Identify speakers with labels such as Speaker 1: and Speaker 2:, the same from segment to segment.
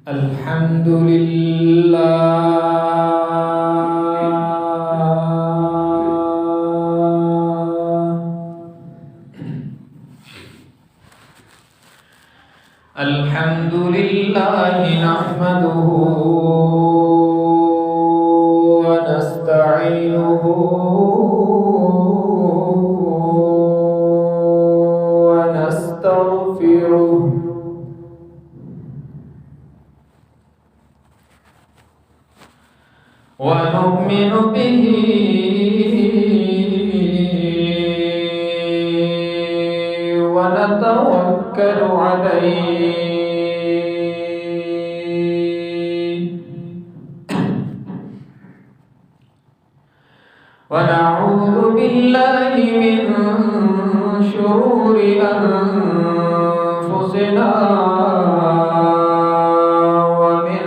Speaker 1: الحمد لله الحمد لله نحمده ونستعينه ونستغفره ونؤمن به ونتوكل عليه ونعوذ بالله من شرور أنفسنا ومن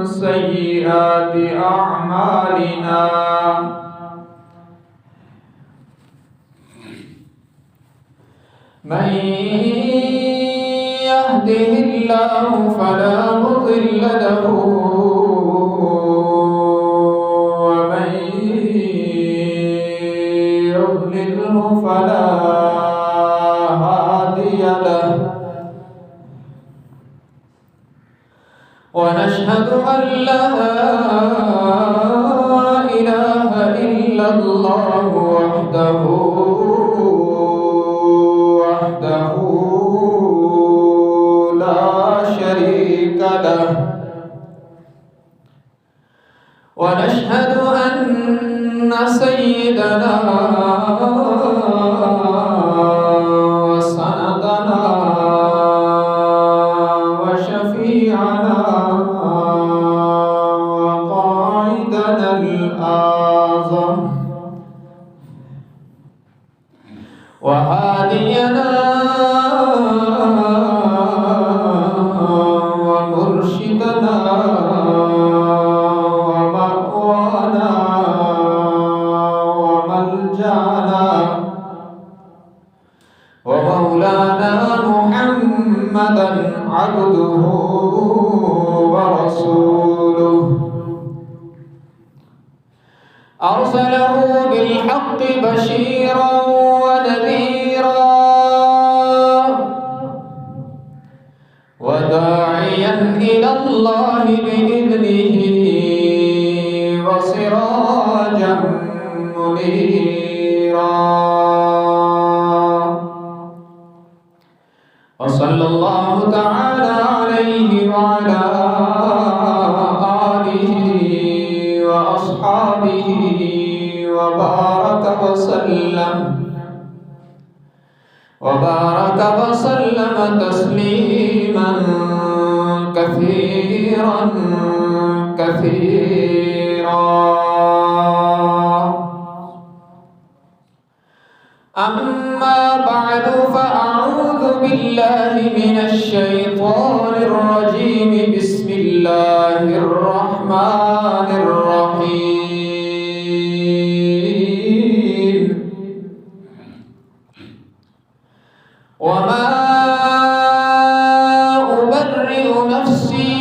Speaker 1: سيئات أعمالنا من يهده الله فلا مضل له ومن يضلله فلا هادي له ونشهد أن لا إله إلا الله وحده لا شريك له ونشهد أن سيدنا وسندنا وشفيعنا وقائدنا الأعظم وهادينا ومرشدنا ومأوانا وملجأنا ومولانا محمدا عبده ورسوله أرسله بالحق بشيرا ونذيرا وداعيا إلى الله بإذنه وسراجا منيرا وصلى الله تعالى عليه وعلى آله وأصحابه وبارك وسلم تسليما كثيرا أما بعد فأعوذ بالله من الشيطان الرجيم بسم الله الرحمن الرحيم وما أبرئ نفسي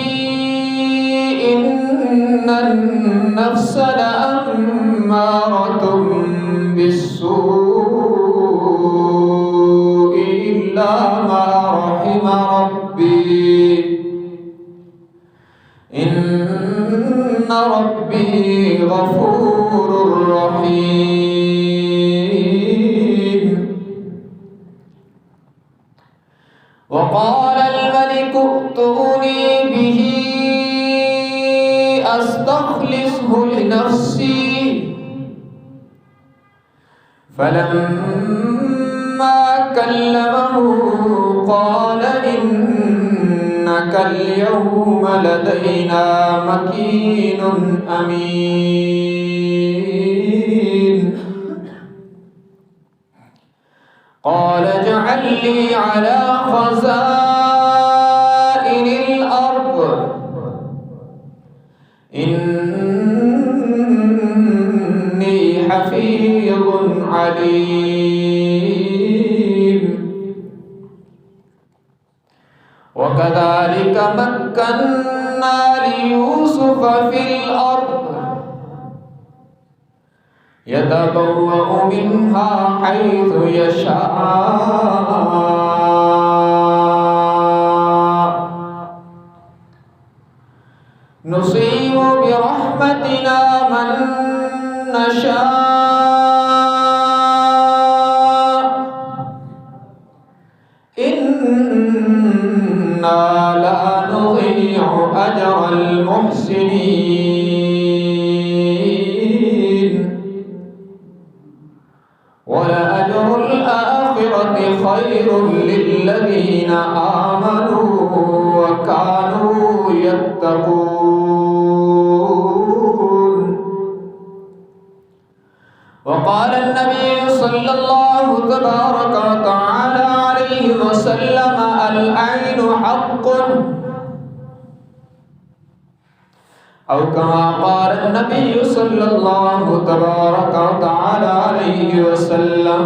Speaker 1: إن النفس لأمارة بالسوء إلا ما رحم ربي إن ربي غفور رحيم وقال الملك ائتوني به أستخلصه لنفسي فلما كلمه قال إنك اليوم لدينا مكين أمين قال اجعل لي على خزائن الأرض إني حفيظ عليم وكذلك مكنا ليوسف في الأرض يتبوأ منها حيث يشاء نصيب برحمتنا من نشاء إنا لا نضيع أجر المحسنين ولأجر الآخرة خير للذين آمنوا وكانوا يتقون. وقال النبي صلى الله تبارك وتعالى عليه وسلم العين حق أو كما قال النبي صلى الله تبارك وتعالى عليه وسلم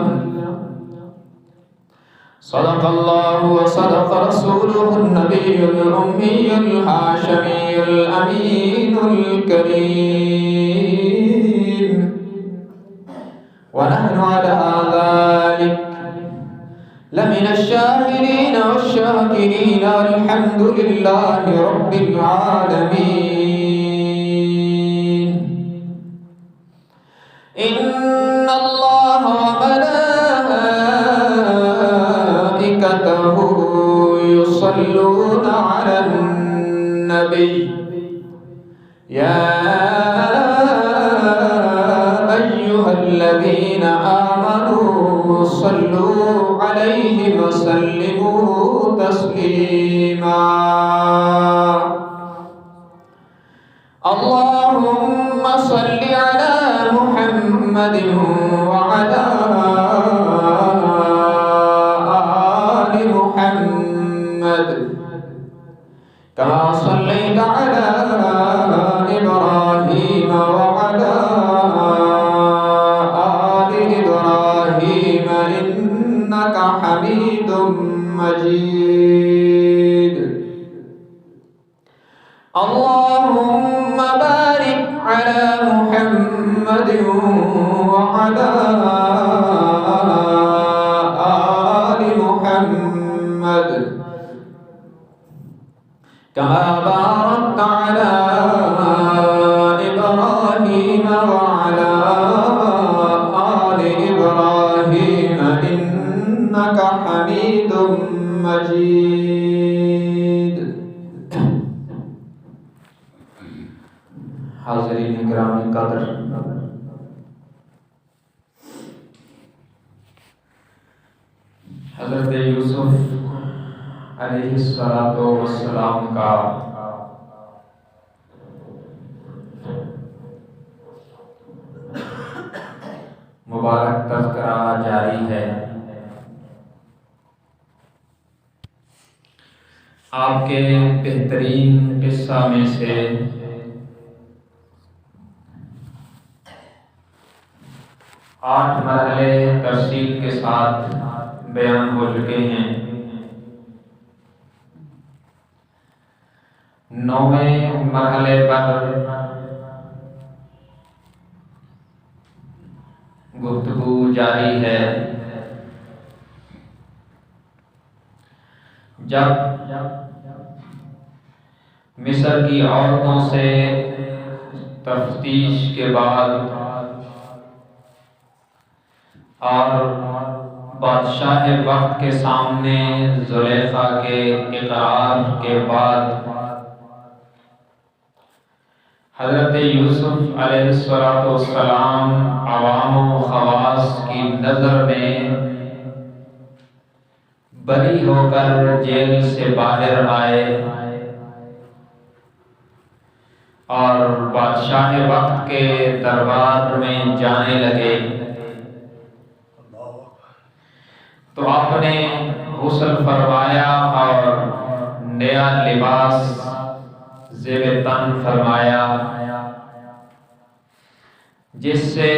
Speaker 1: صدق الله وصدق رسوله النبي الأمي الهاشمي الأمين الكريم ونحن على ذلك لمن الشاهدين والشاكرين والحمد لله رب العالمين. إن الله وملائكته يصلون على النبي يا أيها الذين آمنوا صلوا عليه وسلموا تسليما. اللهم صل على محمد وعلى آل محمد كما صليت على إبراهيم وعلى آل إبراهيم إنك حميد مجيد. اللهم بارك على محمد وعلى آل محمد كما باركت على إبراهيم وعلى آل إبراهيم إنك حميد مجيد. حاضرین گرامی قدر، حضرت یوسف علیہ السلام کا مبارک تذکرہ جاری ہے. آپ کے بہترین قصہ میں سے 8 مرحلے تفصیل کے ساتھ بیان ہو چکے ہیں. 9ویں مرحلے پر گفتگو جاری ہے. جب مصر کی عورتوں سے تفتیش کے بعد اور بادشاہ وقت کے سامنے زلیخا کے اقرار کے بعد حضرت یوسف علیہ السلام عوام و خواص کی نظر میں بری ہو کر جیل سے باہر آئے اور بادشاہ وقت کے دربار میں جانے لگے. تو آپ نے غسل فرمایا اور نیا لباس زیب تن فرمایا، جس سے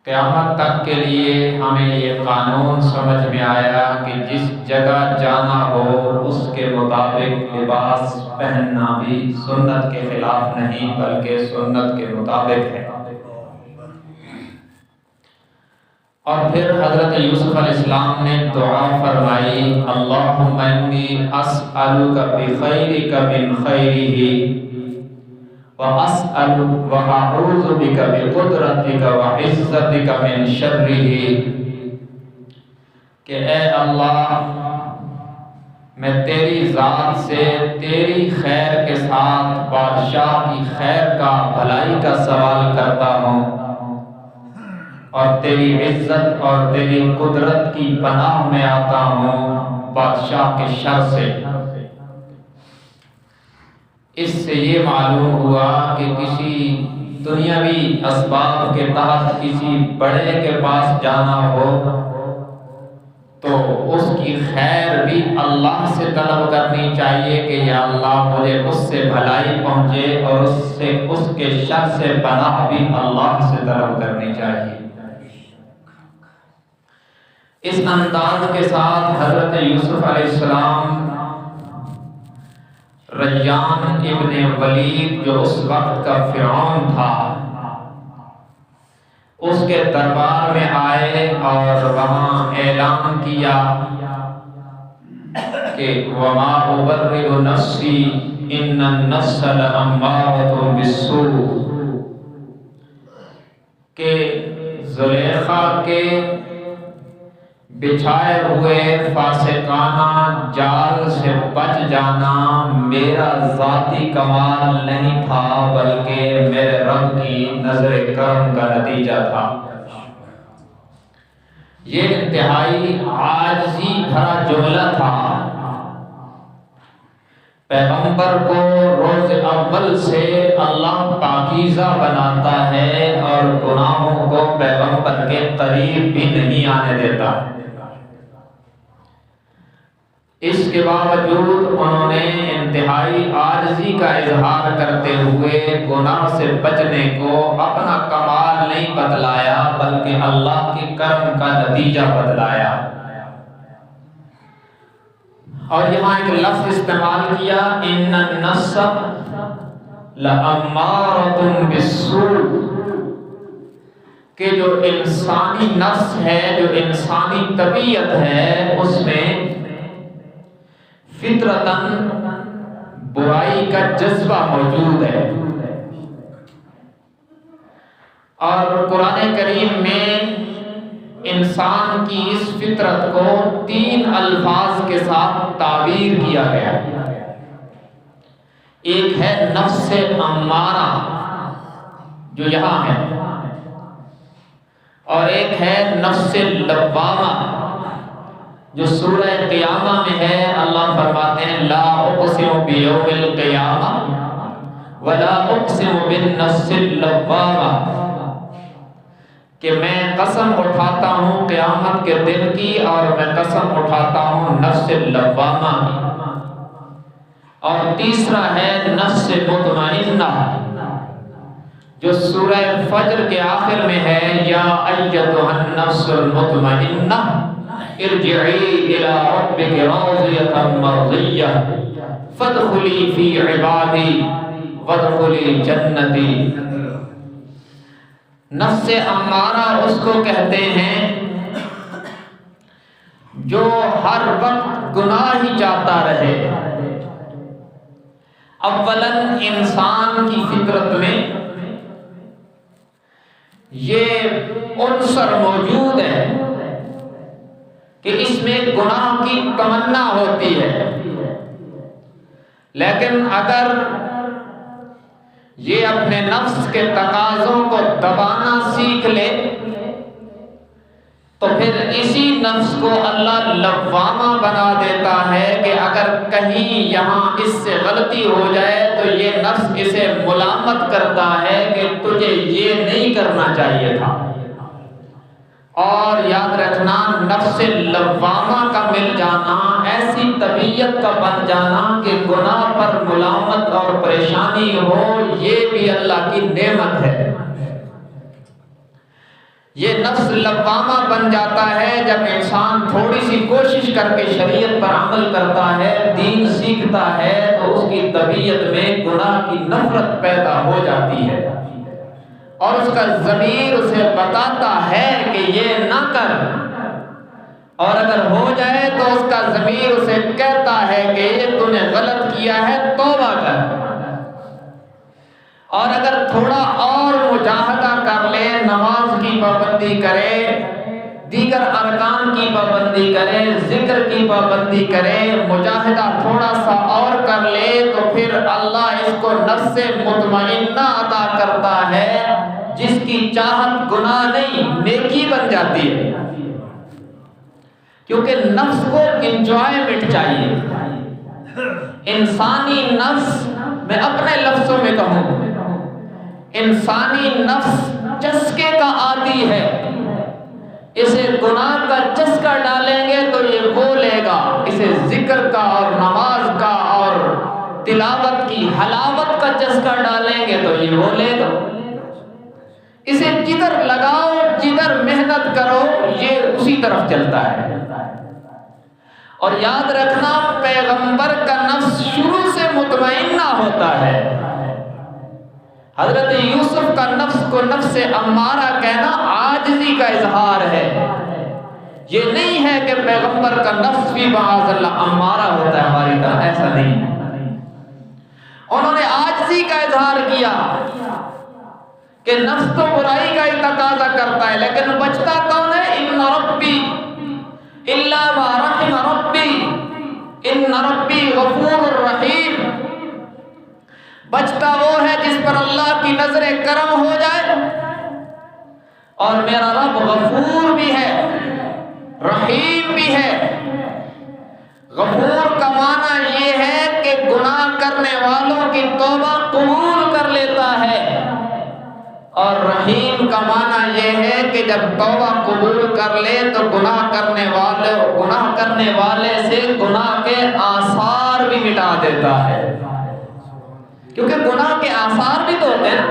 Speaker 1: قیامت تک کے لیے ہمیں یہ قانون سمجھ میں آیا کہ جس جگہ جانا ہو اس کے مطابق لباس پہننا بھی سنت کے خلاف نہیں بلکہ سنت کے مطابق ہے۔ اور پھر حضرت یوسف علیہ السلام نے دعا فرمائی، اللہم انی اسألک بخیرک من خیرہ وَأَعُوذُ بِكَ بِقُدْرَتِكَ وَعِزَّتِكَ مِنْ شَرِّهِ، کہ اے اللہ میں تیری ذات سے تیری خیر کے ساتھ بادشاہ کی خیر کا بھلائی کا سوال کرتا ہوں، اور تیری عزت اور تیری قدرت کی پناہ میں آتا ہوں بادشاہ کے شر سے۔ اس سے یہ معلوم ہوا کہ کسی دنیاوی اسباب کے تحت کسی بڑے کے پاس جانا ہو تو اس کی خیر بھی اللہ سے طلب کرنی چاہیے کہ یا اللہ مجھے اس سے بھلائی پہنچے، اور اس کے شر سے پناہ بھی اللہ سے طلب کرنی چاہیے۔ اس انداز کے ساتھ حضرت یوسف علیہ السلام ریان ابن ولید جو اس وقت کا فرعون تھا اس کے دربار میں آئے اور وہاں اعلان کیا کہ وَمَا أُبَرِّئُ نَفْسِي إِنَّ النَّفْسَ لَأَمَّارَةٌ بِالسُّوءِ، کہ زلیخا کے بچھائے ہوئے فاسقانہ جال سے بچ جانا میرا ذاتی کمال نہیں تھا بلکہ میرے رب کی نظر کرم کا نتیجہ تھا۔ یہ انتہائی عاجزی بھرا جملہ تھا۔ پیغمبر کو روز اول سے اللہ پاکیزہ بناتا ہے اور گناہوں کو پیغمبر کے قریب بھی نہیں آنے دیتا۔ اس کے باوجود انہوں نے انتہائی عاجزی کا اظہار کرتے ہوئے گناہ سے بچنے کو اپنا کمال نہیں بتلایا بلکہ اللہ کے کرم کا نتیجہ بتلایا۔ اور یہاں ایک لفظ استعمال کیا، ان النفس لامارۃ بالسوء، کہ جو انسانی نفس ہے، جو انسانی طبیعت ہے، اس میں فطرتاً برائی کا جذبہ موجود ہے۔ اور قرآن کریم میں انسان کی اس فطرت کو 3 الفاظ کے ساتھ تعبیر کیا گیا۔ ایک ہے نفس امارہ جو یہاں ہے، اور ایک ہے نفس لوامہ جو سورہ قیامہ میں ہے۔ اللہ فرماتے ہیں لا اقسم بیوم القیامہ ولا اقسم بالنفس اللوامہ، کہ میں قسم اٹھاتا ہوں قیامت کے دن کی اور میں قسم اٹھاتا ہوں نفس لوامہ کی۔ اور تیسرا ہے نفس مطمئنہ جو سورہ فجر کے آخر میں ہے، یا ایتھا النفس المطمئنہ ارجعی الی ربک راضیۃ مرضیہ فادخلی فی عبادی وادخلی جنتی۔ نفس امارہ اس کو کہتے ہیں جو ہر وقت گناہ ہی چاہتا رہے۔ اولاً انسان کی فطرت میں یہ عنصر موجود ہے کہ اس میں گناہ کی تمنا ہوتی ہے، لیکن اگر یہ اپنے نفس کے تقاضوں کو دبانا سیکھ لے تو پھر اسی نفس کو اللہ لوامہ بنا دیتا ہے کہ اگر کہیں یہاں اس سے غلطی ہو جائے تو یہ نفس اسے ملامت کرتا ہے کہ تجھے یہ نہیں کرنا چاہیے تھا۔ اور یاد رکھنا، نفس لوامہ کا مل جانا، ایسی طبیعت کا بن جانا کہ گناہ پر ملامت اور پریشانی ہو، یہ بھی اللہ کی نعمت ہے۔ یہ نفس لوامہ بن جاتا ہے جب انسان تھوڑی سی کوشش کر کے شریعت پر عمل کرتا ہے، دین سیکھتا ہے، تو اس کی طبیعت میں گناہ کی نفرت پیدا ہو جاتی ہے اور اس کا ضمیر اسے بتاتا ہے کہ یہ نہ کر، اور اگر ہو جائے تو اس کا ضمیر اسے کہتا ہے کہ یہ تو نے غلط کیا ہے، توبہ کر۔ اور اگر تھوڑا اور مجاہدہ کر لے، نماز کی پابندی کرے، دیگر ارکان کی پابندی کرے، ذکر کی پابندی کرے، مجاہدہ تھوڑا سا اور کر لے، تو پھر اللہ اس کو نفس مطمئنہ عطا کرتا ہے جس کی چاہت گناہ نہیں نیکی بن جاتی ہے، کیونکہ نفس کو انجوائمنٹ چاہیے۔ انسانی نفس، میں اپنے لفظوں میں کہوں، انسانی نفس چسکے کا عادی ہے، اسے گناہ کا چسکا ڈالیں گے تو یہ وہ لے گا، اسے ذکر کا اور نماز کا اور تلاوت کی حلاوت کا چسکا ڈالیں گے تو یہ وہ لے گا۔ اسے جدھر لگاؤ، جدھر محنت کرو، یہ اسی طرف چلتا ہے۔ اور یاد رکھنا، پیغمبر کا نفس شروع سے مطمئنہ ہوتا ہے۔ حضرت یوسف کا نفس کو نفس امارہ کہنا عاجزی کا اظہار ہے، یہ نہیں ہے کہ پیغمبر کا نفس بھی معاذ اللہ امارہ ہوتا ہے ہماری طرح، ایسا نہیں۔ انہوں نے عاجزی کا اظہار کیا کہ نفس تو برائی کا ہی تقاضا کرتا ہے، لیکن بچتا کون ہے؟ ان ربی الا ما رحم ربی ان ربی غفور رحیم۔ بچتا وہ ہے جس پر اللہ کی نظر کرم ہو جائے، اور میرا رب غفور بھی ہے، رحیم بھی ہے۔ غفور کا معنی یہ ہے کہ گناہ کرنے والوں کی توبہ قبول کر لیتا ہے، اور رحیم کا معنی یہ ہے کہ جب توبہ قبول کر لے تو گناہ کرنے والے سے گناہ کے آثار بھی مٹا دیتا ہے، کیونکہ گناہ کے آثار بھی تو ہوتے ہیں،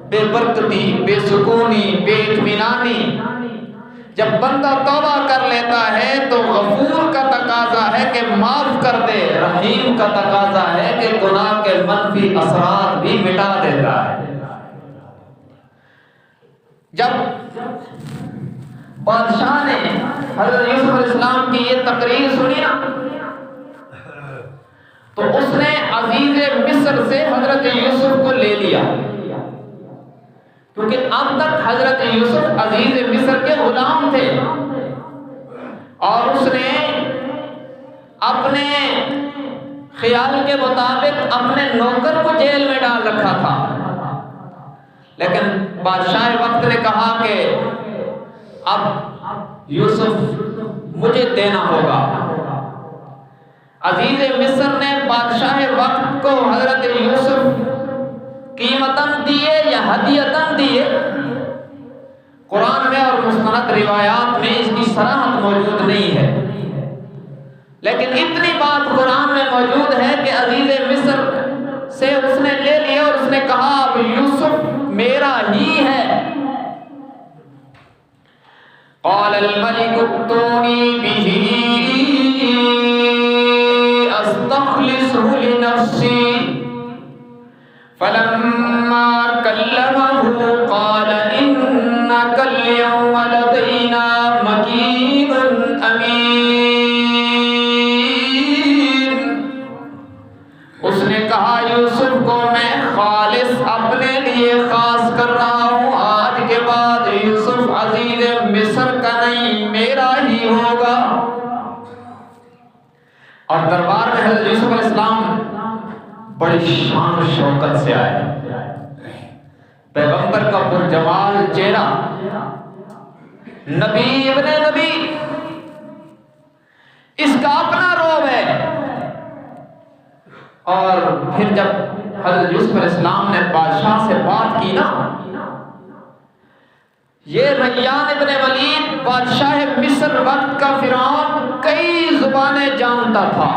Speaker 1: بے برکتی، بے سکونی، بے اطمینانی۔ جب بندہ توبہ کر لیتا ہے تو غفور کا تقاضا ہے کہ معاف کر دے، رحیم کا تقاضا ہے کہ گناہ کے منفی اثرات بھی مٹا دیتا ہے۔ جب بادشاہ نے حضرت یوسف علیہ السلام کی یہ تقریر سنی نا، تو اس نے عزیز مصر سے حضرت یوسف کو لے لیا، کیونکہ اب تک حضرت یوسف عزیز مصر کے غلام تھے، اور اس نے اپنے خیال کے مطابق اپنے نوکر کو جیل میں ڈال رکھا تھا، لیکن بادشاہ وقت نے کہا کہ اب یوسف مجھے دینا ہوگا۔ عزیز مصر نے بادشاہ وقت کو حضرت یوسف قیمتاً دیے یا ہدیتاً دیے، قرآن میں اور مستند روایات میں اس کی صراحت موجود نہیں ہے، لیکن اتنی بات قرآن میں موجود ہے کہ عزیز مصر سے اس نے لے لیا اور اس نے کہا اب یوسف میرا ہی ہے۔ قال الملك ائتوني به استخلصه لنفسي فلما كلمه قال انك اليوم لدينا مكين امين۔ اس نے کہا یوسف کو میں خالص اپنے لیے خاص کر رہا ہوں، آج کے بعد یوسف عزیز مصر کا نہیں میرا ہی ہوگا۔ اور دربار میں حضرت یوسف علیہ السلام بڑی شان و شوکت سے آئے، پیغمبر کا پرجمال چہرہ، نبی ابن نبی، اس کا اپنا روب ہے۔ اور پھر جب حضرت یوسف علیہ السلام نے بادشاہ سے بات کی نا، یہ ریان ابن ولید بادشاہ مصر وقت کا فرعون کئی زبانیں جانتا تھا،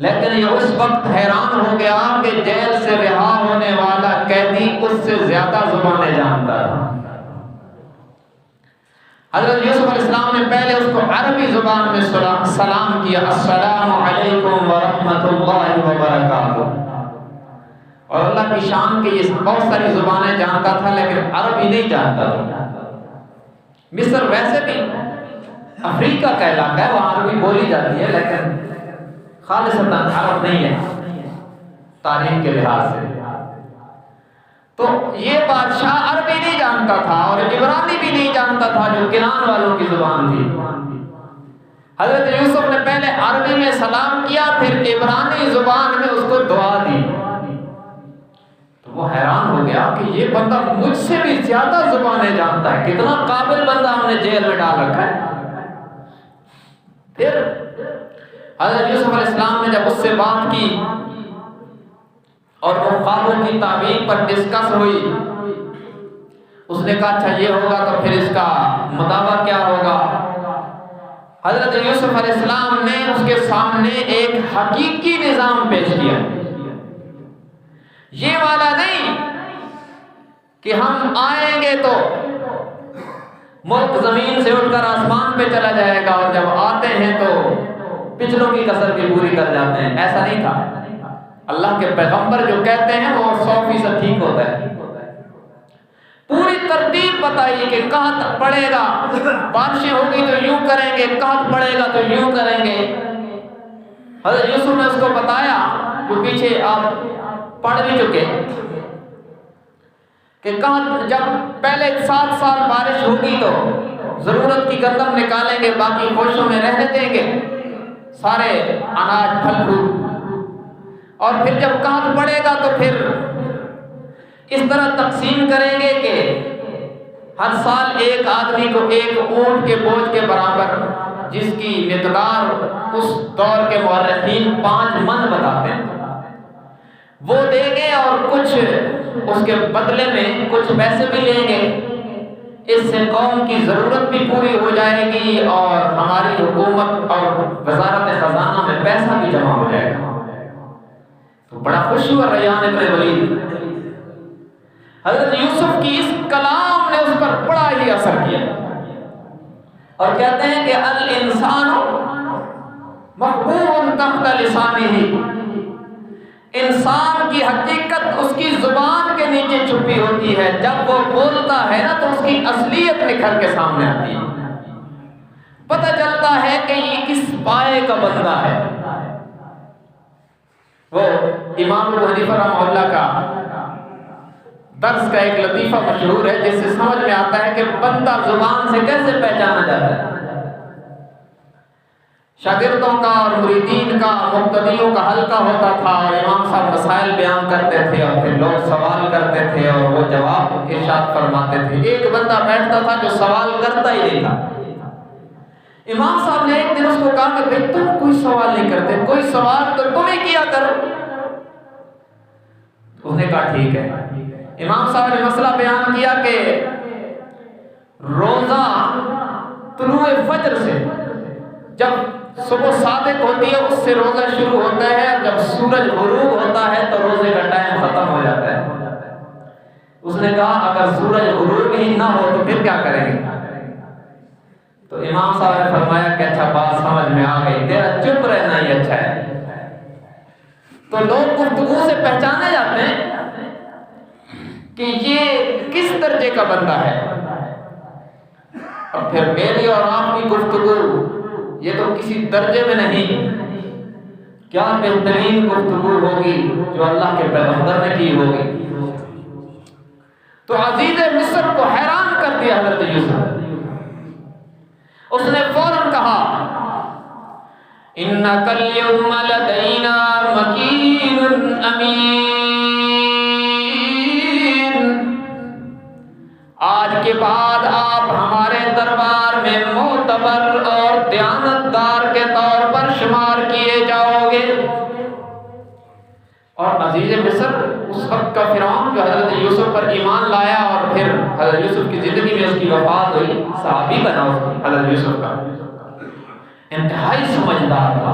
Speaker 1: لیکن یہ اس وقت حیران ہو گیا کہ جیل سے رہا ہونے والا قیدی اس سے زیادہ زبانیں جانتا تھا۔ حضرت یوسف علیہ السلام نے پہلے اس کو عربی زبان میں سلام کیا، السلام علیکم ورحمۃ اللہ وبرکاتہ، اور اللہ کی شان کے یہ بہت ساری زبانیں جانتا تھا لیکن عربی نہیں جانتا تھا۔ مصر ویسے بھی افریقہ کا علاقہ ہے، وہاں عربی بولی جاتی ہے لیکن خالصتاً عرب نہیں ہے تاریخ کے لحاظ سے۔ تو یہ بادشاہ عربی نہیں جانتا تھا اور عبرانی بھی نہیں جانتا تھا جو کنعان والوں کی زبان تھی۔ حضرت یوسف نے پہلے عربی میں سلام کیا، پھر عبرانی زبان میں اس کو دعا دی۔ تو وہ حیران ہو گیا کہ یہ بندہ مجھ سے بھی زیادہ زبانیں جانتا ہے، کتنا قابل بندہ ہم نے جیل میں ڈال رکھا ہے۔ پھر حضرت یوسف علیہ السلام نے جب اس سے بات کی اور وہ خوابوں کی تعبیر پر ڈسکس ہوئی، اس نے کہا اچھا یہ ہوگا تو پھر اس کا مطابق کیا ہوگا۔ حضرت یوسف علیہ السلام نے اس کے سامنے ایک حقیقی نظام پیش کیا، یہ والا نہیں کہ ہم آئیں گے تو ملک زمین سے اٹھ کر آسمان پہ چلا جائے گا اور جب آتے ہیں تو پچھلوں کی کسر بھی پوری کر جاتے ہیں، ایسا نہیں تھا۔ اللہ کے پیغمبر جو کہتے ہیں وہ 100% ٹھیک ہوتا ہے۔ پوری ترتیب بتائیے کہ قحط پڑے گا، بارشیں ہوگی تو یوں کریں گے، قحط پڑے گا تو یوں کریں گے۔ حضرت یوسف نے اس کو بتایا، جو پیچھے آپ پڑھ بھی چکے کہ قحط جب پہلے 7 سال بارش ہوگی تو ضرورت کی گندم نکالیں گے، باقی خوشوں میں رہنے دیں گے، سارے اناج پھل فروٹ، اور پھر جب قحط پڑے گا تو پھر اس طرح تقسیم کریں گے کہ ہر سال ایک آدمی کو ایک اونٹ کے بوجھ کے برابر، جس کی مقدار اس دور کے مورخین 5 من بتاتے ہیں، وہ دیں گے اور کچھ اس کے بدلے میں کچھ پیسے بھی لیں گے۔ اس سے قوم کی ضرورت بھی پوری ہو جائے گی اور ہماری حکومت اور وزارت خزانہ میں پیسہ بھی جمع ہو جائے گا۔ تو بڑا خوش ہوا ریان ابن ولید۔ حضرت یوسف کی اس کلام نے اس پر بڑا ہی اثر کیا، اور کہتے ہیں کہ الانسان محبوب تحت لسانہ، انسان کی حقیقت اس کی زبان کے نیچے چھپی ہوتی ہے، جب وہ بولتا ہے نا تو اس کی اصلیت نکھر کے سامنے آتی ہے، پتہ چلتا ہے کہ یہ کس پائے کا بندہ ہے۔ وہ امام ابو حنیفہ رحمہ اللہ کا درس کا ایک لطیفہ مشہور ہے جس سے سمجھ میں آتا ہے کہ بندہ زبان سے کیسے پہچانا جاتا ہے۔ شاگردوں کا اور مریدین کا، مقتدیوں کا حلقہ ہوتا تھا اور امام صاحب مسائل بیان کرتے تھے اور پھر لوگ سوال کرتے تھے اور وہ جواب ارشاد فرماتے تھے۔ ایک بندہ بیٹھتا تھا جو سوال کرتا ہی نہیں تھا۔ امام صاحب نے ایک دن اس کو کہا کہ بھئی تم کوئی سوال نہیں کرتے، کوئی سوال تو تم ہی کیا کرو۔ اس نے کہا ٹھیک ہے۔ امام صاحب نے مسئلہ بیان کیا کہ روزہ طلوع فجر سے، جب صبح صادق ہوتی ہے اس سے روزہ شروع ہوتا ہے، جب سورج غروب ہوتا ہے تو روزے کا ٹائم ختم ہو جاتا ہے۔ اس نے کہا اگر سورج غروب ہی نہ ہو تو پھر کیا کریں گے؟ تو امام صاحب نے فرمایا کہ اچھا بات سمجھ میں آ گئی، تیرا چپ رہنا ہی اچھا ہے۔ تو لوگ گفتگو سے پہچانے جاتے ہیں کہ یہ کس درجے کا بندہ ہے، اور پھر میری اور آپ کی گفتگو یہ تو کسی درجے میں نہیں، کیا بہترین گفتگو ہوگی جو اللہ کے پیغمبر نے کی ہوگی۔ تو عزیز مصر کو حیران کر دیا حضرت یوسف۔ اس نے فوراً کہا اِنَّكَ الْيَوْمَ لَدَيْنَا مَكِينٌ أَمِينٌ، آج کے بعد آپ ہمارے دربار میں معتبر اور دیانتدار کے طور پر شمار کیے جاؤ گے۔ اور عزیز مصر اس وقت کا فرعون جو حضرت یوسف پر ایمان لایا اور پھر حضرت یوسف کی زندگی میں اس کی وفات ہوئی، صحابی بنا حضرت یوسف کا، انتہائی سمجھدار تھا۔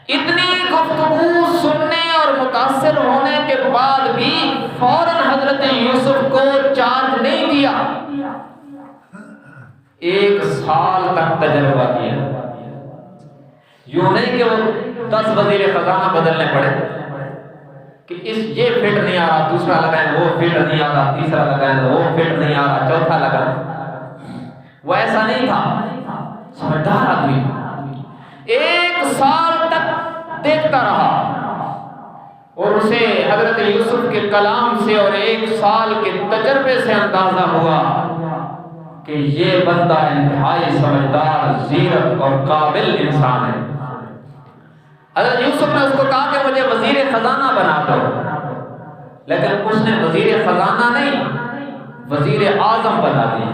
Speaker 1: اتنی گفتگو سننے اور متاثر ہونے کے بعد بھی فوراً حضرت یوسف کو چارج نہیں دیا، 1 سال تک تجربہ کیا. یوں نہیں کہ وہ 10 وزیر خزانہ بدلنے پڑے کہ یہ فٹ نہیں آ رہا دوسرا لگائیں، وہ فٹ نہیں آ رہا تیسرا لگائیں، وہ فٹ نہیں آ رہا چوتھا لگائیں. وہ ایسا نہیں تھا، سمجھدار آدمی تھا. 1 سال تک دیکھتا رہا اور اسے حضرت یوسف کے کلام سے اور 1 سال کے تجربے سے اندازہ ہوا کہ یہ بندہ انتہائی سمجھدار، زیرک اور قابل انسان ہے. حضرت یوسف نے اس کو کہا کہ مجھے وزیر خزانہ بنا دو، لیکن اس نے وزیر خزانہ نہیں وزیر اعظم بنا دیا.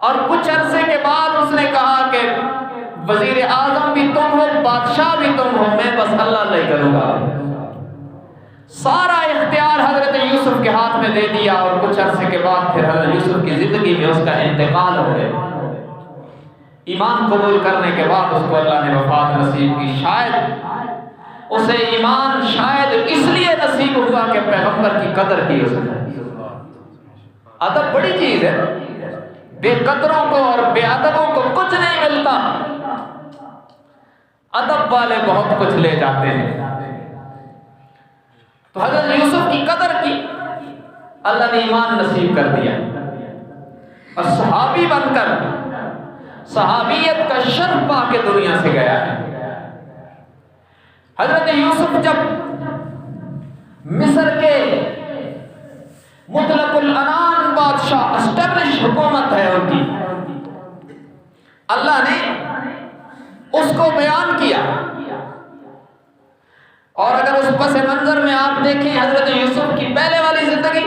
Speaker 1: اور کچھ عرصے کے بعد اس نے کہا کہ وزیر اعظم بھی تم ہو، بادشاہ بھی تم ہو، میں بس اللہ نہیں کروں گا. سارا اختیار حضرت یوسف کے ہاتھ میں دے دیا اور کچھ عرصے کے بعد پھر حضرت یوسف کی زندگی میں اس کا انتقال ہو گیا. ایمان قبول کرنے کے بعد اس کو اللہ نے وفات نصیب کی. شاید اسے ایمان شاید اس لیے نصیب ہوا کہ پیغمبر کی قدر کی اس نے. ادب بڑی چیز ہے، بے قدروں کو اور بے ادبوں کو کچھ نہیں ملتا، ادب والے بہت کچھ لے جاتے ہیں. تو حضرت یوسف کی قدر کی، اللہ نے ایمان نصیب کر دیا اور صحابی بن کر صحابیت کا شرف پا کے دنیا سے گیا ہے. حضرت یوسف جب مصر کے مطلق العنان بادشاہ، اسٹیبلش حکومت ہے ان کی، اللہ نے اس کو بیان کیا. اور اگر اس پس منظر میں آپ دیکھیں حضرت یوسف کی پہلے والی زندگی،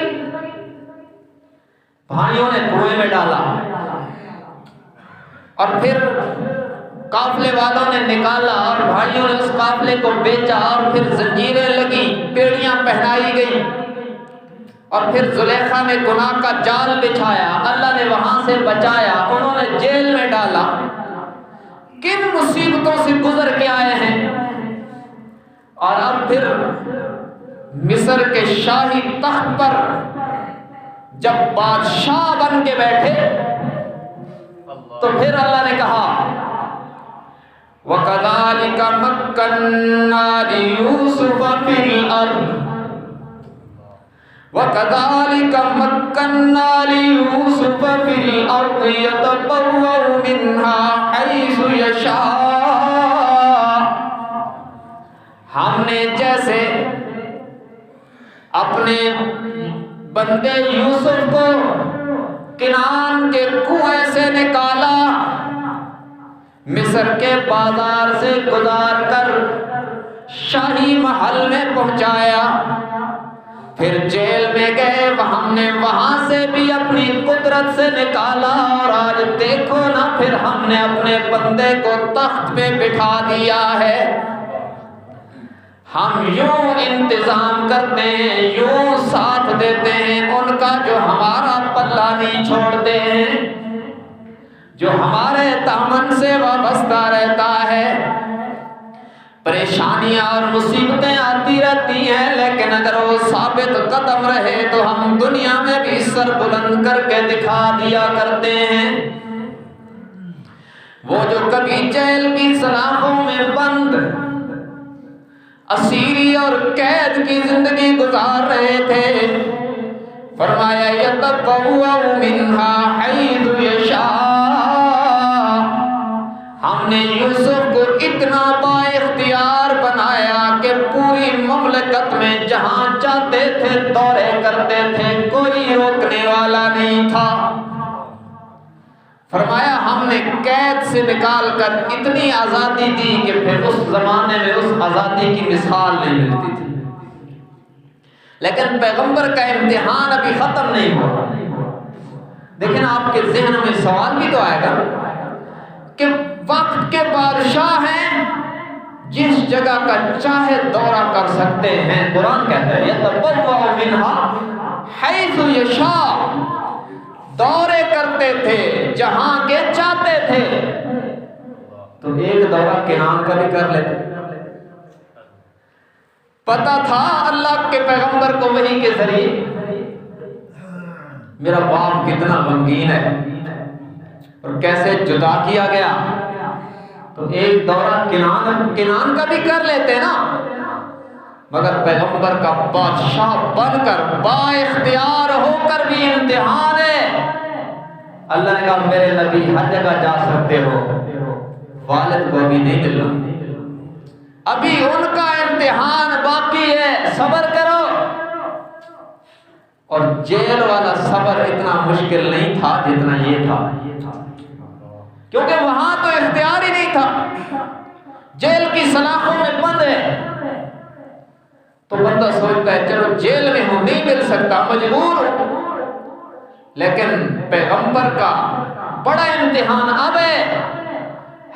Speaker 1: بھائیوں نے کنویں میں ڈالا اور پھر قافلے والوں نے نکالا اور بھائیوں نے اس قافلے کو بیچا اور پھر زنجیریں لگی، بیڑیاں پہنائی گئی اور پھر زلیخا نے گناہ کا جال بچھایا، اللہ نے وہاں سے بچایا، انہوں نے جیل میں ڈالا. کن مصیبتوں سے گزر کے آئے ہیں اور اب پھر مصر کے شاہی تخت پر جب بادشاہ بن کے بیٹھے تو پھر اللہ نے کہا وَكَذَلِكَ مَكَّنَّا لِيُوسُفَ فِي الْأَرْضِ وَكَذَلِكَ مَكَّنَّا لِيُوسُفَ فِي الْأَرْضِ يَتَبَوَّأُ مِنْهَا حَيْثُ يَشَاءُ. ہم نے جیسے اپنے بندے یوسف کو کنعان کے کنویں سے نکالا، مصر کے بازار سے گزار کر شاہی محل میں پہنچایا، پھر جیل میں گئے، ہم نے وہاں سے بھی اپنی قدرت سے نکالا اور آج دیکھو نا پھر ہم نے اپنے بندے کو تخت پہ بٹھا دیا ہے. ہم یوں انتظام کرتے ہیں، یوں ساتھ دیتے ہیں ان کا جو ہمارا پلہ نہیں چھوڑتے ہیں، جو ہمارے دامن سے وابستہ رہتا ہے. پریشانیاں اور مصیبتیں آتی رہتی ہیں لیکن اگر وہ ثابت قدم رہے تو ہم دنیا میں بھی سر بلند کر کے دکھا دیا کرتے ہیں. وہ جو کبھی جیل کی سلاخوں میں بند اسیری اور قید کی زندگی گزار رہے تھے، فرمایا یتبوأ منہا حیث یشاء. ہم نے یوسف کو اتنا با اختیار بنایا کہ پوری مملکت میں جہاں چاہتے تھے دورے کرتے تھے، کوئی روکنے والا نہیں تھا. فرمایا ہم نے قید سے نکال کر اتنی آزادی دی کہ پھر اس زمانے میں اس آزادی کی مثال نہیں ملتی تھی. لیکن پیغمبر کا امتحان ابھی ختم نہیں ہوا. لیکن آپ کے ذہن میں سوال بھی تو آئے گا کہ وقت کے بادشاہ ہیں، جس جگہ کا چاہے دورہ کر سکتے ہیں. قرآن کہتا ہے یتبوأ منہا حیث یشاء، دورے کرتے تھے جہاں کے چاہتے تھے. تو ایک دورہ کنعان کا بھی کر لیتے. پتہ تھا اللہ کے پیغمبر کو وحی کے ذریعے میرا باپ کتنا غمگین ہے اور کیسے جدا کیا گیا. تو ایک دورہ کنان کا بھی کر لیتے نا، مگر پیغمبر کا بادشاہ بن کر با اختیار ہو کر بھی امتحان ہے. اللہ نے کہا میرے نبی ہر جگہ جا سکتے ہو، والد کو بھی نہیں ملنا، ابھی ان کا امتحان باقی ہے، صبر کرو. اور جیل والا صبر اتنا مشکل نہیں تھا جتنا یہ تھا، کیونکہ وہاں تو اختیار ہی نہیں تھا، جیل کی سلاخوں میں بند ہے. تو بندہ سوچتا ہے چلو جیل میں ہوں، نہیں مل سکتا، مجبور ہوں. لیکن پیغمبر کا بڑا امتحان اب ہے،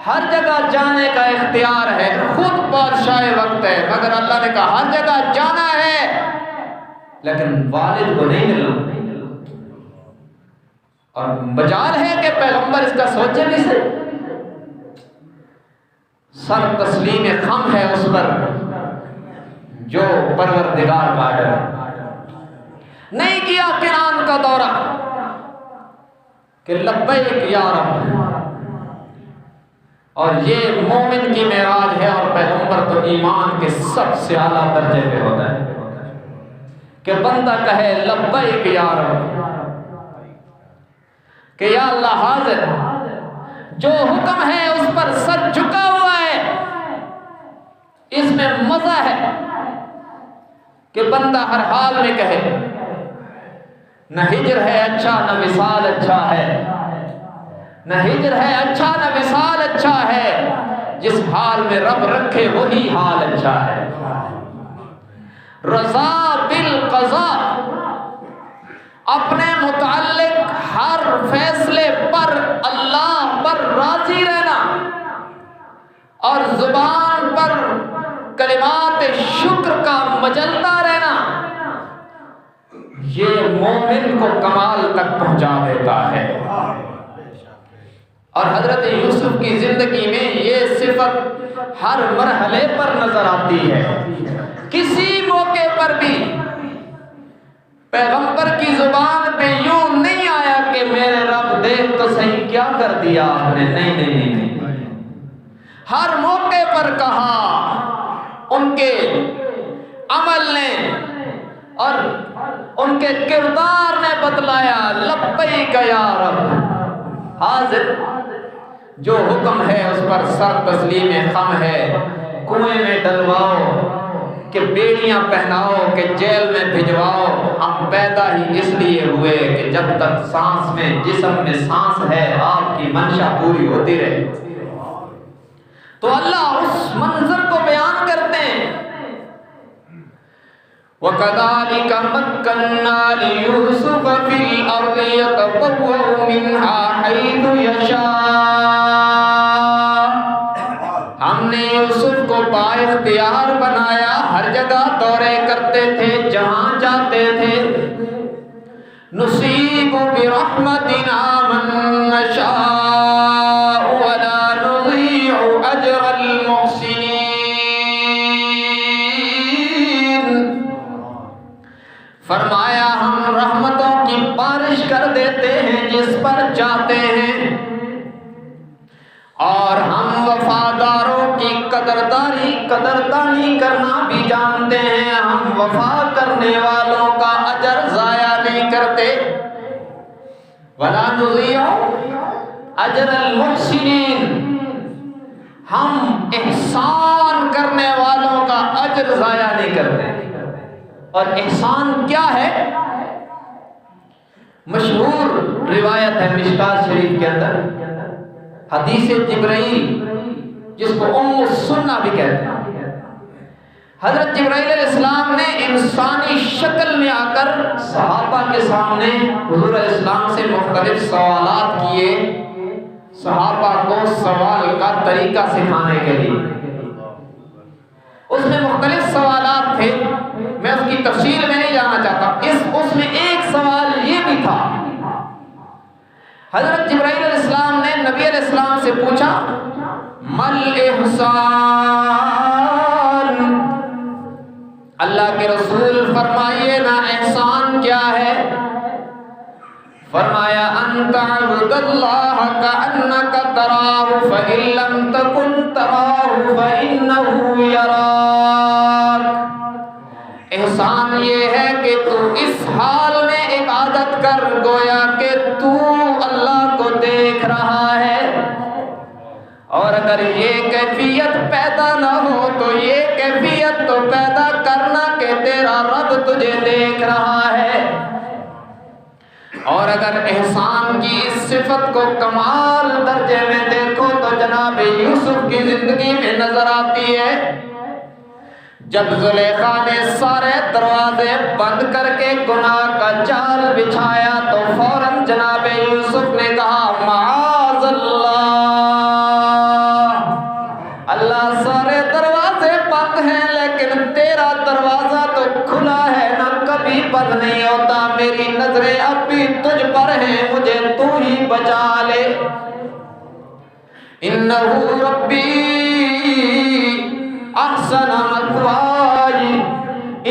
Speaker 1: ہر جگہ جانے کا اختیار ہے، خود بادشاہ وقت ہے، مگر اللہ نے کہا ہر جگہ جانا ہے لیکن والد کو نہیں ملنا. اور مجال ہے کہ پیغمبر اس کا سوچے بھی سے. سر تسلیم خم ہے اس پر جو پروردگار کا آرڈر ہے. نہیں کیا کنان کا دورہ کہ لبیک یا رب. اور یہ مومن کی معراج ہے، اور پیغمبر تو ایمان کے سب سے اعلیٰ درجے پہ ہوتا ہے کہ بندہ کہے لبیک یا رب، کہ یا اللہ حاضر، جو حکم ہے اس پر سر جھکا ہوا ہے. اس میں مزہ ہے کہ بندہ ہر حال میں کہے نہ ہجر ہے اچھا نہ وصال اچھا ہے، نہ ہجر ہے اچھا نہ وصال اچھا ہے، جس حال میں رب رکھے وہی حال اچھا ہے. رضا بالقضاء، اپنے متعلق ہر فیصلے پر اللہ پر راضی رہنا اور زبان پر کلمات شکر کا مجلتا رہنا، یہ مومن کو کمال تک پہنچا دیتا ہے. اور حضرت یوسف کی زندگی میں یہ صفت ہر مرحلے پر نظر آتی ہے. کسی موقع پر بھی پیغمبر کی زبان پہ یوں نہیں آیا کہ میرے رب دیکھ تو صحیح کیا کر دیا آپ نے. نہیں، ہر موقع پر کہا. ان کے عمل نے اور ان کے کردار نے بتلایا لبیک یا رب، حاضر. جو حکم ہے اس پر سر تسلیم خم ہے. کنویں میں ڈلواؤ کہ بیڑیاں پہناؤ کہ جیل میں بھجواؤ، ہم پیدا ہی اس لیے ہوئے کہ جب تک سانس میں جسم میں سانس ہے آپ کی منشا پوری ہوتی رہے. تو اللہ اس منظر کو بیان کرتے ہیں وَكَذَلِكَ مَكَّنَّا لِيُوسُفَ فِي الْأَرْضِ يَتَبَوَّأُ مِنْهَا حَيْثُ يَشَاءُ. ہم نے یوسف کو با اختیار بنایا، ہر جگہ دورے کرتے تھے جہاں جاتے تھے. نُصِيبُ بِرَحْمَتِنَا مَن نَّشَاءُ وَلَا نُضِيعُ أَجْرَ الْمُحْسِنِينَ. فرمایا ہم رحمتوں کی بارش کر دیتے ہیں جس پر چاہتے ہیں، اور ہم وفاداروں کی قدردانی کرنا بھی جانتے ہیں. ہم وفا کرنے والوں کا اجر ضائع نہیں کرتے. وَلَا نُضِيعُ أَجْرَ الْمُحْسِنِينَ، ہم احسان کرنے والوں کا اجر ضائع نہیں کرتے. اور احسان کیا ہے؟ مشہور روایت ہے مشکات شریف کے اندر، حدیث جبرائیل جس کو ام السنہ بھی کہتے ہیں. حضرت جبرائیل علیہ السلام نے انسانی شکل میں آ کر صحابہ کے سامنے حضور علیہ السلام سے مختلف سوالات کیے، صحابہ کو سوال کا طریقہ سکھانے کے لیے. اس میں مختلف سوالات تھے، میں اس کی تفصیل میں نہیں جانا چاہتا. اس میں ایک سوال یہ بھی تھا، حضرت جبرائیل علیہ السلام نے نبی علیہ السلام سے پوچھا مل احسان. اللہ کے رسول فرمائیے نا احسان کیا ہے؟ فرمایا ان تعبد اللہ کأنک تراہ فإن لم تکن تراہ فإنہ یراک۔ احسان یہ ہے کہ تو اس حال میں عبادت کر گویا کہ تو اللہ کو دیکھ رہا ہے، اور اگر یہ کیفیت پیدا نہ ہو تو یہ کیفیت تو پیدا کرنا کہ تیرا رب تجھے دیکھ رہا ہے۔ اور اگر احسان کی اس صفت کو کمال درجے میں دیکھو تو جناب یوسف کی زندگی میں نظر آتی ہے۔ جب زلیخا نے سارے دروازے بند کر کے گناہ کا جال بچھایا تو فوراً جناب یوسف نے کہا معاذ اللہ، اللہ سارے دروازے بند ہیں لیکن تیرا دروازہ تو کھلا ہے، نہ کبھی بند نہیں ہوتا، میری نظریں اب بھی تجھ پر ہیں، مجھے تو ہی بچا لے۔ انہو ربی احسن مثوائی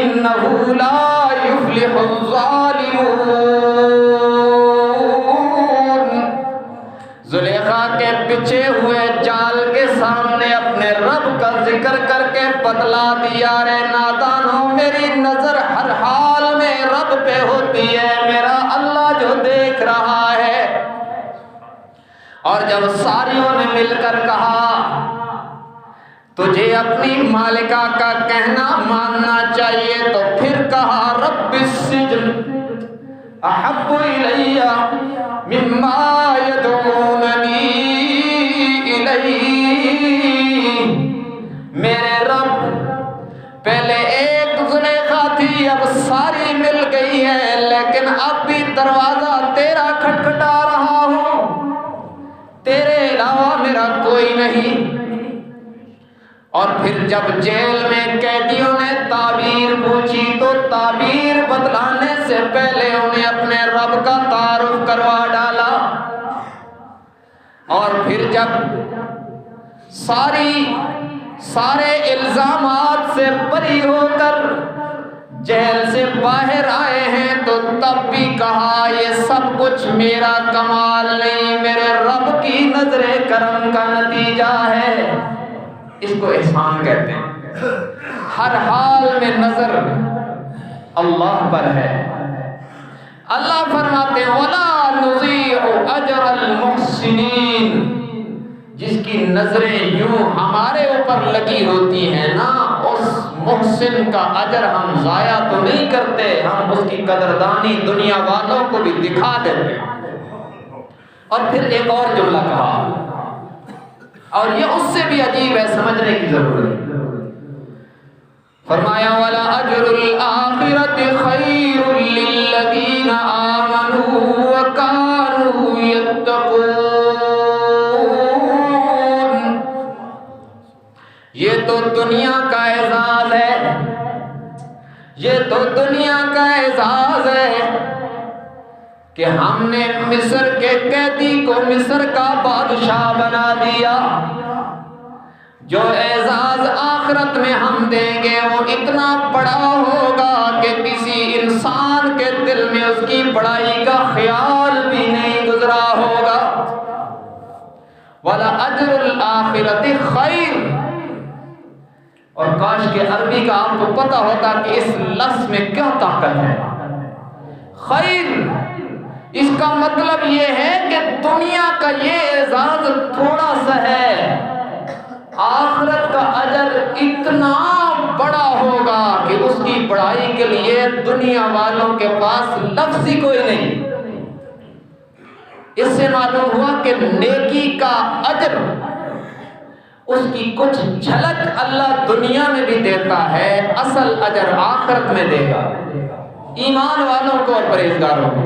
Speaker 1: انہو لا یفلح الظالمون۔ زلیخا کے بچھے ہوئے جال کے سامنے اپنے رب کا ذکر کر کے بتلا دیا، رے نادانوں میری نظر ہر حال میں رب پہ ہوتی ہے، میرا اللہ جو دیکھ رہا ہے۔ اور جب ساریوں نے مل کر کہا تجھے اپنی مالکہ کا کہنا ماننا چاہیے، تو پھر کہا رب السجن احب الی مما یدعوننی الیہ۔ میرے رب پہلے ایک زلیخا تھی، اب ساری مل گئی ہے، لیکن اب بھی دروازہ تیرا کھٹکھٹا رہا ہوں، تیرے علاوہ میرا کوئی نہیں۔ اور پھر جب جیل میں قیدیوں نے تعبیر پوچھی تو تعبیر بتلانے سے پہلے انہیں اپنے رب کا تعارف کروا ڈالا۔ اور پھر جب سارے الزامات سے بری ہو کر جیل سے باہر آئے ہیں تو تب بھی کہا یہ سب کچھ میرا کمال نہیں، میرے رب کی نظر کرم کا نتیجہ ہے۔ اس کو احسان کہتے ہیں، ہر حال میں نظر اللہ پر ہے۔ اللہ فرماتے ہیں وَلَا نُضِيعُ أَجْرَ الْمُحْسِنِينَ، جس کی نظریں یوں ہمارے اوپر لگی ہوتی ہیں نا، اس محسن کا اجر ہم ضائع تو نہیں کرتے، ہم اس کی قدردانی دنیا والوں کو بھی دکھا دیتے ہیں۔ اور پھر ایک اور جملہ کہا، اور یہ اس سے بھی عجیب ہے، سمجھنے کی ضرورت ہے۔ فرمایا وَلَأَجْرُ الْآخِرَةِ خَيْرٌ لِّلَّذِينَ آمَنُوا وَكَانُوا يَتَّقُونَ۔ یہ تو دنیا کا اعزاز ہے، یہ تو دنیا کا اعزاز ہے کہ ہم نے مصر کے قیدی کو مصر کا بادشاہ بنا دیا۔ جو اعزاز آخرت میں ہم دیں گے وہ اتنا بڑا ہوگا کہ کسی انسان کے دل میں اس کی بڑائی کا خیال بھی نہیں گزرا ہوگا۔ وَلَأَجْرُ الْآخِرَةِ خَيْرٌ، اور کاش کہ عربی کا آپ کو پتہ ہوتا کہ اس لفظ میں کیا طاقت ہے۔ خیر، اس کا مطلب یہ ہے کہ دنیا کا یہ اعزاز تھوڑا سا ہے، آخرت کا اجر اتنا بڑا ہوگا کہ اس کی بڑائی کے لیے دنیا والوں کے پاس لفظ ہی کوئی نہیں۔ اس سے معلوم ہوا کہ نیکی کا اجر، اس کی کچھ جھلک اللہ دنیا میں بھی دیتا ہے، اصل اجر آخرت میں دے گا ایمان والوں کو اور پرہیزگاروں کو۔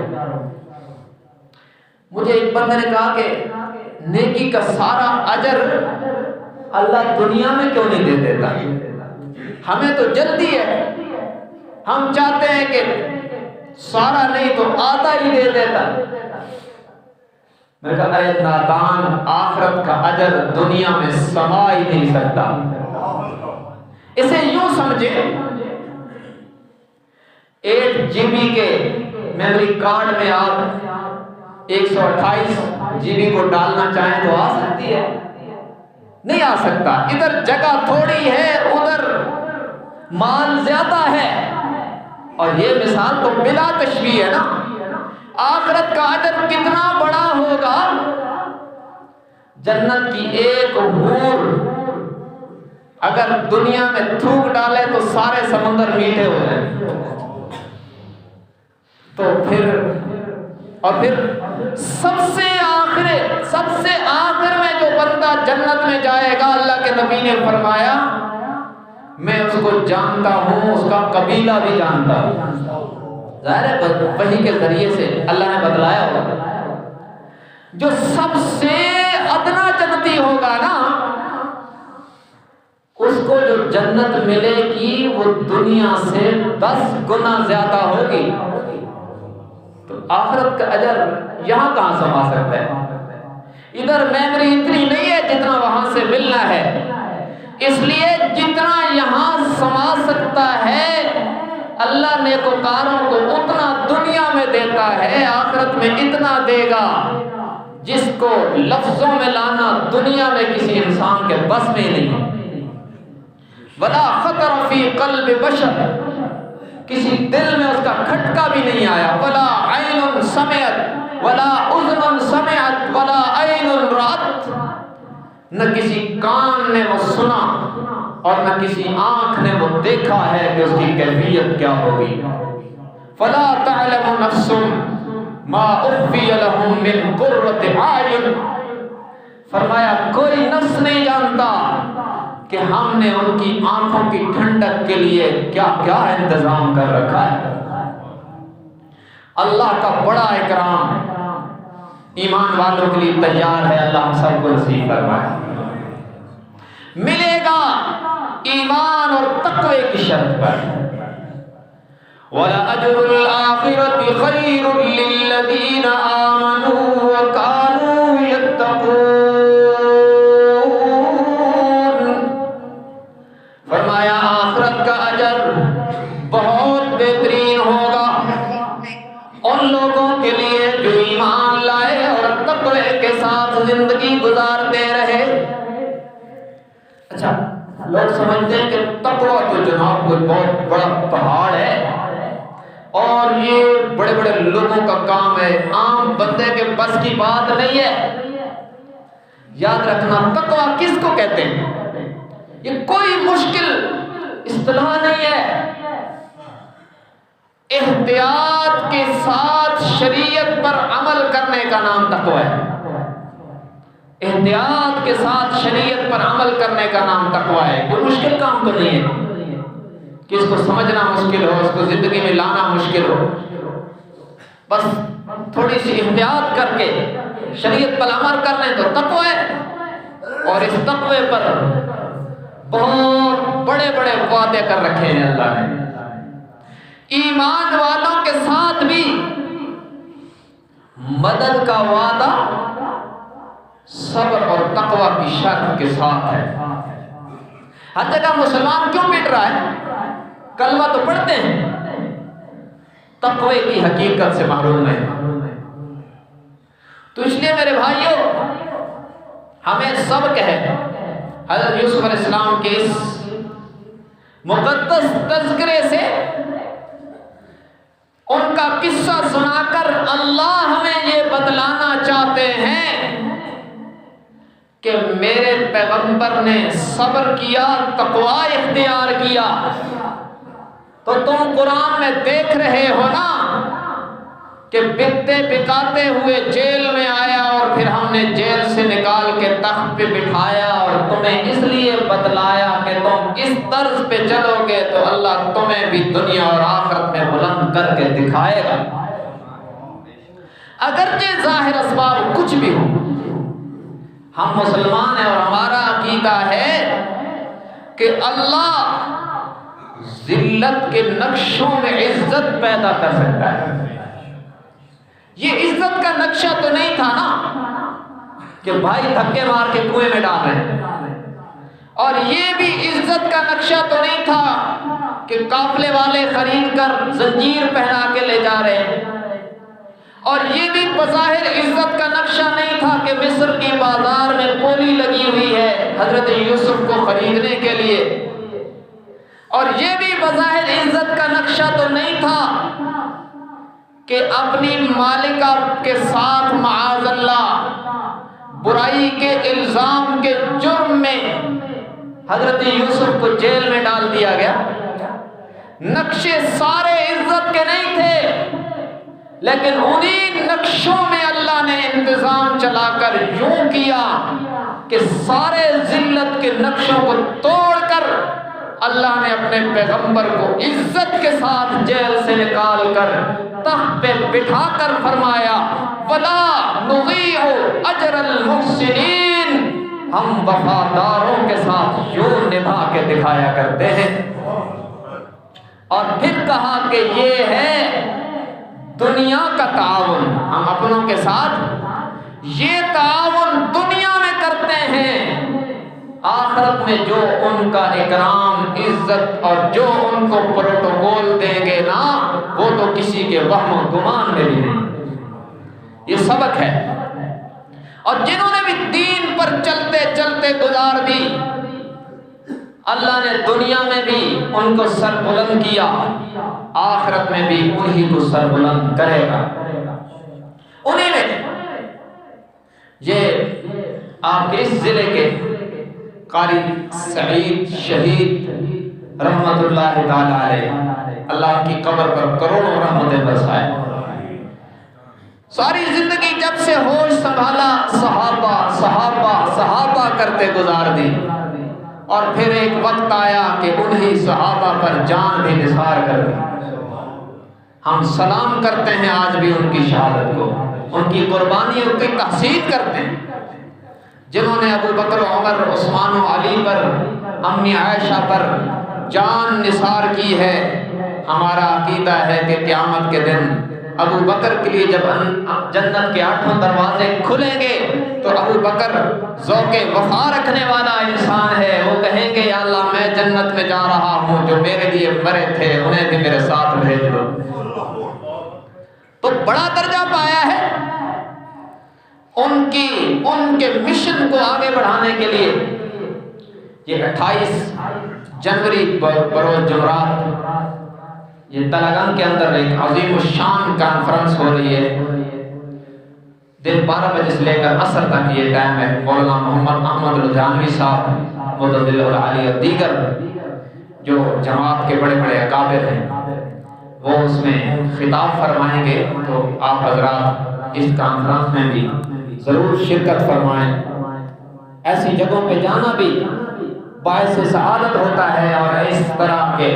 Speaker 1: مجھے ایک بندے نے کہا کہ نیکی کا سارا اجر اللہ دنیا میں کیوں نہیں دے دیتا؟ ہمیں تو جلدی ہے، ہم چاہتے ہیں کہ سارا نہیں تو آدھا ہی دے دیتا۔ میں کہا اے نادان، آخرت کا اجر دنیا میں سما ہی نہیں سکتا۔ اسے یوں سمجھے، 8 GB کے میموری کارڈ میں آپ 128 GB کو ڈالنا چاہیں تو آ سکتی ہے؟ نہیں آ سکتا۔ ادھر جگہ تھوڑی ہے، ادھر مال زیادہ ہے، اور یہ مثال تو بلا تشبیہ ہے نا۔ آخرت کا اجر کتنا بڑا ہوگا، جنت کی ایک حور اگر دنیا میں تھوک ڈالے تو سارے سمندر میٹھے ہو جائیں۔ تو پھر سب سے آخر میں جو بندہ جنت میں جائے گا، اللہ کے نبی نے فرمایا میں اس کو جانتا ہوں، اس کا قبیلہ بھی جانتا ہوں۔ ظاہر ہے وحی کے ذریعے سے اللہ نے بتلایا ہوگا۔ جو سب سے ادنا جنتی ہوگا نا، اس کو جو جنت ملے گی وہ دنیا سے 10 گنا زیادہ ہوگی۔ تو آخرت کا اجر یہاں کہاں سما سکتا ہے؟ ادھر میموری اتنی نہیں ہے جتنا وہاں سے ملنا ہے، اس لیے جتنا یہاں سما سکتا ہے اللہ نیکوکاروں کو اتنا دنیا میں دیتا ہے، آخرت میں اتنا دے گا جس کو لفظوں میں لانا دنیا میں کسی انسان کے بس میں نہیں ہے۔ ولا خطر فی قلب بشر، کسی دل میں اس کا کھٹکا بھی نہیں آیا۔ ولا عین سمعت ولا اذن سمعت ولا عین رأت، نہ کسی کان نے وہ سنا اور نہ کسی آنکھ نے وہ دیکھا ہے کہ اس کی کیفیت کیا ہوگی۔ فلا تعلم نفس ما اخفی لهم من قرۃ اعین، فرمایا کوئی نفس نہیں جانتا کہ ہم نے ان کی آنکھوں کی ٹھنڈک کے لیے کیا کیا انتظام کر رکھا ہے۔ اللہ کا بڑا اکرام ایمان والوں کے لیے تیار ہے، اللہ ہم سب کو نصیب فرمائے۔ ملے گا ایمان اور تقوی کی شرط پر۔ وَلَأَجْرُ الْآخِرَةِ خَيْرٌ لِّلَّذِينَ آمَنُوا وَكَانُوا يَتَّقُونَ، فرمایا آخرت کا اجر بہت بہترین ہوگا ان لوگوں کے لیے جو ایمان لائے اور تقوی کے ساتھ زندگی گزارتے رہے۔ اچھا، لوگ سمجھتے ہیں کہ تقوی تو جناب کوئی بہت بڑا پہاڑ ہے اور یہ بڑے بڑے لوگوں کا کام ہے، عام بندے کے بس کی بات نہیں ہے۔ یاد رکھنا تقوی کس کو کہتے ہیں؟ یہ کوئی مشکل اصطلاح نہیں ہے، احتیاط کے ساتھ شریعت پر عمل کرنے کا نام تقوی ہے۔ احتیاط کے ساتھ شریعت پر عمل کرنے کا نام تقوی ہے۔ کوئی مشکل کام تو نہیں ہے کہ اس کو سمجھنا مشکل ہو، اس کو زندگی میں لانا مشکل ہو۔ بس تھوڑی سی احتیاط کر کے شریعت پر عمل کر لیں تو تقوی ہے، اور اس تقوی پر بہت بڑے بڑے وعدے کر رکھے ہیں اللہ نے۔ ایمان والوں کے ساتھ بھی مدد کا وعدہ صبر اور تقوی کی شرط کے ساتھ ہے۔ ہر جگہ مسلمان کیوں پٹ رہا ہے؟ کلمہ تو پڑھتے ہیں، تقوی کی حقیقت سے محروم ہے۔ تو اس لیے میرے بھائیوں، ہمیں سبق ہے حضرت یوسف علیہ السلام کے اس مقدس تذکرے سے، ان کا قصہ سنا کر اللہ ہمیں یہ بتلانا چاہتے ہیں کہ میرے پیغمبر نے صبر کیا، تقوی اختیار کیا۔ تو تم قرآن میں دیکھ رہے ہو نا کہ بکتے بکاتے ہوئے جیل میں آیا اور پھر ہم نے جیل سے نکال کے تخت پہ بٹھایا اور تمہیں اس لیے بتلایا کہ تم اس طرز پہ چلو گے تو اللہ تمہیں بھی دنیا اور آخرت میں بلند کر کے دکھائے گا۔ اگرچہ ظاہر اسباب کچھ بھی ہو، ہم مسلمان ہیں اور ہمارا عقیدہ ہے کہ اللہ ذلت کے نقشوں میں عزت پیدا کر سکتا ہے۔ یہ عزت کا نقشہ تو نہیں تھا نا کہ بھائی دھکے مار کے کنویں میں ڈال رہے ہیں، اور یہ بھی عزت کا نقشہ تو نہیں تھا کہ قافلے والے خرید کر زنجیر پہنا کے لے جا رہے ہیں، اور یہ بھی بظاہر عزت کا نقشہ نہیں تھا کہ مصر کی بازار میں پولی لگی ہوئی ہے حضرت یوسف کو خریدنے کے لیے، اور یہ بھی بظاہر عزت کا نقشہ تو نہیں تھا کہ اپنی مالکہ کے ساتھ معاذ اللہ برائی کے الزام کے جرم میں حضرت یوسف کو جیل میں ڈال دیا گیا۔ نقشے سارے عزت کے نہیں تھے، لیکن انہی نقشوں میں اللہ نے انتظام چلا کر یوں کیا کہ سارے ذلت کے نقشوں کو توڑ کر اللہ نے اپنے پیغمبر کو عزت کے ساتھ جیل سے نکال کر تخت پہ بٹھا کر فرمایا وَلَا نُضِيعُ أَجْرَ الْمُحْسِنِينَ، ہم وفاداروں کے ساتھ یوں نبھا کے دکھایا کرتے ہیں۔ اور پھر کہا کہ یہ ہے دنیا کا تعاون، ہم اپنوں کے ساتھ یہ تعاون دنیا میں کرتے ہیں، آخرت میں جو ان کا اکرام عزت اور جو ان کو پروٹوکول دیں گے نا وہ تو کسی کے وہم و گمان میں بھی نہیں۔ یہ سبق ہے۔ اور جنہوں نے بھی دین پر چلتے چلتے گزار دی، اللہ نے دنیا میں بھی ان کو سر بلند کیا، آخرت میں بھی انہی کو سر بلند کرے گا۔ انہی میں یہ آپ کے اس ضلع کے قاری سعید شہید رحمت اللہ تعالی علیہ، اللہ کی قبر پر کروڑوں رحمتیں برسائے۔ ساری زندگی جب سے ہوش سنبھالا صحابہ صحابہ صحابہ کرتے گزار دی، اور پھر ایک وقت آیا کہ انہی صحابہ پر جان بھی نثار کر دی۔ ہم سلام کرتے ہیں آج بھی ان کی شہادت کو، ان کی قربانیوں کی تحسین کرتے ہیں، جنہوں نے ابو بکر عمر عثمان و علی پر امی عائشہ پر جان نثار کی ہے۔ ہمارا عقیدہ ہے کہ قیامت کے دن ابو بکر کے لیے جب جنت کے 8 دروازے کھلیں گے تو ابو بکر ذوق وفا رکھنے والا انسان ہے، وہ کہیں گے یا اللہ میں جنت میں جا رہا ہوں، جو میرے لیے مرے تھے انہیں بھی میرے ساتھ بھیج دو۔ تو بڑا درجہ پایا ہے ان کے مشن کو آگے بڑھانے کے لیے۔ یہ 28 جنوری بروز جمعرات یہ تلنگانہ کے اندر ایک عظیم الشان کانفرنس ہو رہی ہے، دن 12 بجے سے لے کر عصر تک یہ ٹائم ہے۔ مولانا محمد احمد لدھیانوی صاحب متدل العالی اور دیگر جو جماعت کے بڑے بڑے اکابر ہیں وہ اس میں خطاب فرمائیں گے، تو آپ حضرات اس کانفرنس میں بھی ضرور شرکت فرمائیں۔ ایسی جگہوں پہ جانا بھی باعث سعادت ہوتا ہے، اور اس طرح کے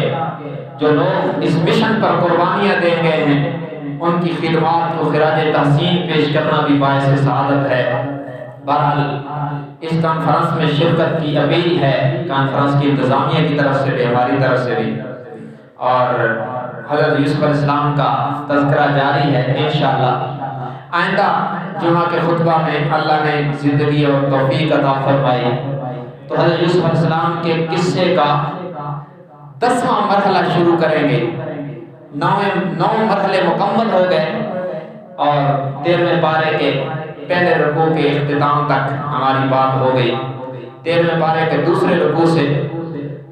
Speaker 1: جو لوگ اس مشن پر قربانیاں دے گئے ہیں ان کی خدمات کو خراج تحسین پیش کرنا بھی باعث سعادت ہے۔ بہرحال اس کانفرنس میں شرکت کی اپیل ہے، کانفرنس کی انتظامیہ کی طرف سے بھی ہماری طرف سے بھی، اور حضرت یوسف علیہ السلام کا تذکرہ جاری ہے انشاءاللہ۔ آئندہ جمعہ کے خطبہ میں اللہ نے زندگی اور توفیق عطا فرمائی تو حضرت یوسف علیہ السلام کے قصے کا 10واں مرحلہ شروع کریں گے۔ 9 مرحلے مکمل ہو گئے، اور 13ویں پارے کے پہلے رکوع کے اختتام تک ہماری بات ہو گئی۔ 13ویں پارے کے دوسرے رکوع سے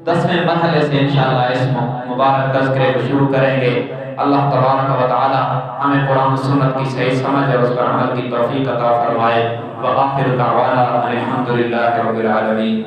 Speaker 1: 10ویں مرحلے سے انشاءاللہ اس مبارک تذکرے کو شروع کریں گے۔ اللہ تبارک و تعالی ہمیں قرآن و سنت کی صحیح سمجھ اور اس پر عمل کی توفیق عطا فرمائے۔ وآخر دعوانا الحمدللہ رب العالمین۔